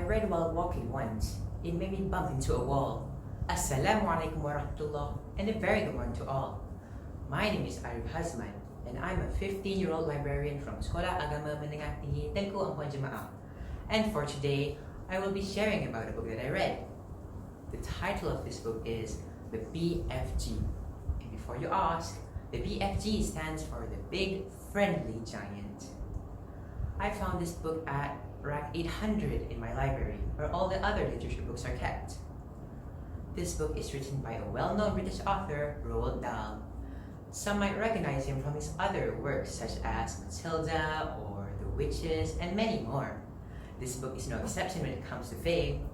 read while walking once. It made me bump into a wall. Assalamualaikum warahmatullah, and a very good morning to all. My name is Al-Ghazali, and I'm a 15-year-old librarian from Sekolah Agama Menengah Tinggi Tengku Ampuan Jemaah. And for today, I will be sharing about a book that I read. The title of this book is The BFG. And before you ask, the BFG stands for the Big Friendly Giant. I found this book at rank 800 in my library, where all the other literature books are kept. This book is written by a well-known British author, Roald Dahl. Some might recognize him from his other works such as Matilda or The Witches and many more. This book is no exception when it comes to fame.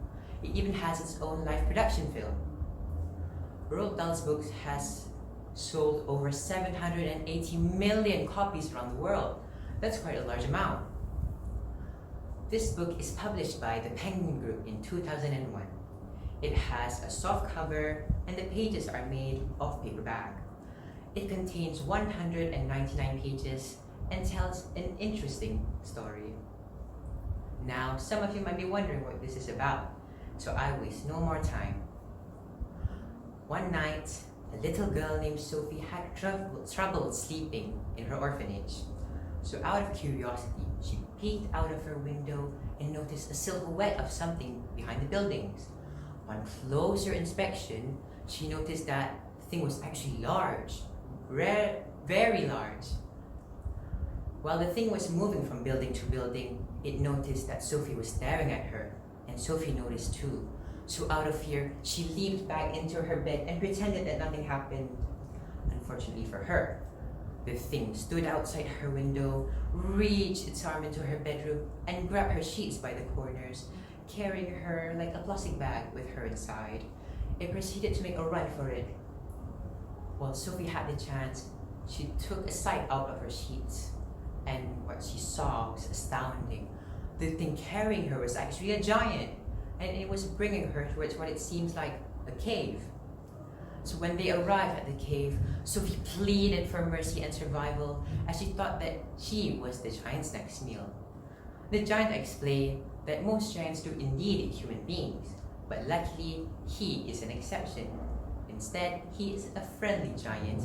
It even has its own live production film. Roald Dahl's books has sold over 780 million copies around the world. That's quite a large amount. This book is published by the Penguin Group in 2001. It has a soft cover and the pages are made of paperback. It contains 199 pages and tells an interesting story. Now, some of you might be wondering what this is about, so I waste no more time. One night, a little girl named Sophie had trouble sleeping in her orphanage. So out of curiosity, she peeked out of her window and noticed a silhouette of something behind the buildings. On closer inspection, she noticed that the thing was actually large, very large. While the thing was moving from building to building, it noticed that Sophie was staring at her, and Sophie noticed too. So out of fear, she leaped back into her bed and pretended that nothing happened. Unfortunately for her, the thing stood outside her window, reached its arm into her bedroom, and grabbed her sheets by the corners, carrying her like a plastic bag with her inside. It proceeded to make a run for it. While Sophie had the chance, she took a sight out of her sheets, and what she saw was astounding. The thing carrying her was actually a giant, and it was bringing her towards what it seems like a cave. So when they arrived at the cave, Sophie pleaded for mercy and survival as she thought that she was the giant's next meal. The giant explained that most giants do indeed eat human beings, but luckily he is an exception. Instead, he is a friendly giant,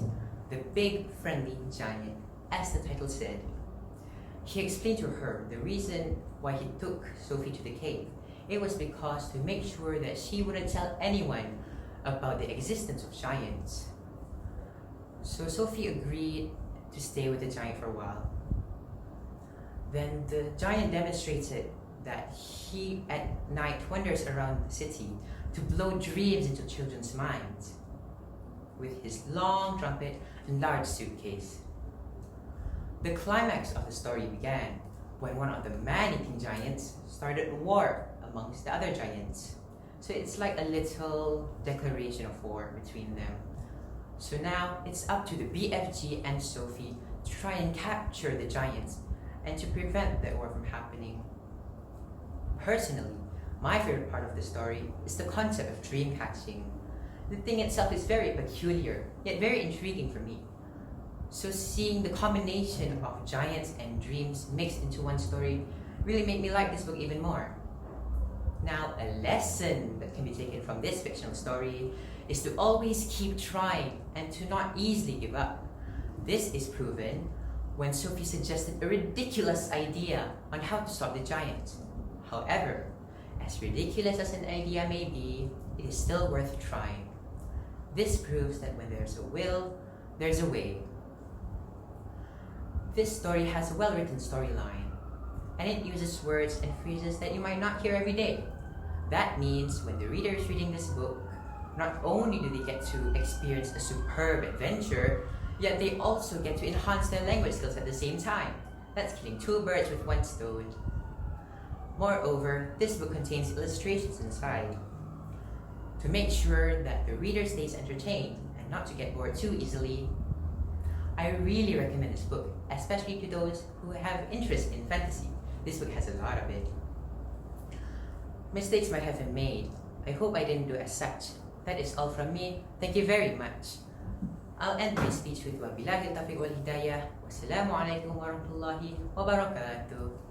the Big Friendly Giant, as the title said. He explained to her the reason why he took Sophie to the cave. It was because to make sure that she wouldn't tell anyone about the existence of giants. So Sophie agreed to stay with the giant for a while. Then the giant demonstrated that he at night wanders around the city to blow dreams into children's minds with his long trumpet and large suitcase. The climax of the story began when one of the man-eating giants started a war amongst the other giants. So it's like a little declaration of war between them. So now it's up to the BFG and Sophie to try and capture the giants and to prevent the war from happening. Personally, my favorite part of the story is the concept of dream catching. The thing itself is very peculiar, yet very intriguing for me. So seeing the combination of giants and dreams mixed into one story really made me like this book even more. Now, a lesson that can be taken from this fictional story is to always keep trying and to not easily give up. This is proven when Sophie suggested a ridiculous idea on how to stop the giant. However, as ridiculous as an idea may be, it is still worth trying. This proves that when there's a will, there's a way. This story has a well-written storyline, and it uses words and phrases that you might not hear every day. That means when the reader is reading this book, not only do they get to experience a superb adventure, yet they also get to enhance their language skills at the same time. That's killing two birds with one stone. Moreover, this book contains illustrations inside to make sure that the reader stays entertained and not to get bored too easily. I really recommend this book, especially to those who have interest in fantasy. This book has a lot of it. Mistakes might have been made. I hope I didn't do as such. That is all from me. Thank you very much. I'll end my speech with wabillahi taufiq wal hidayah. Wassalamu alaikum warahmatullahi wabarakatuh.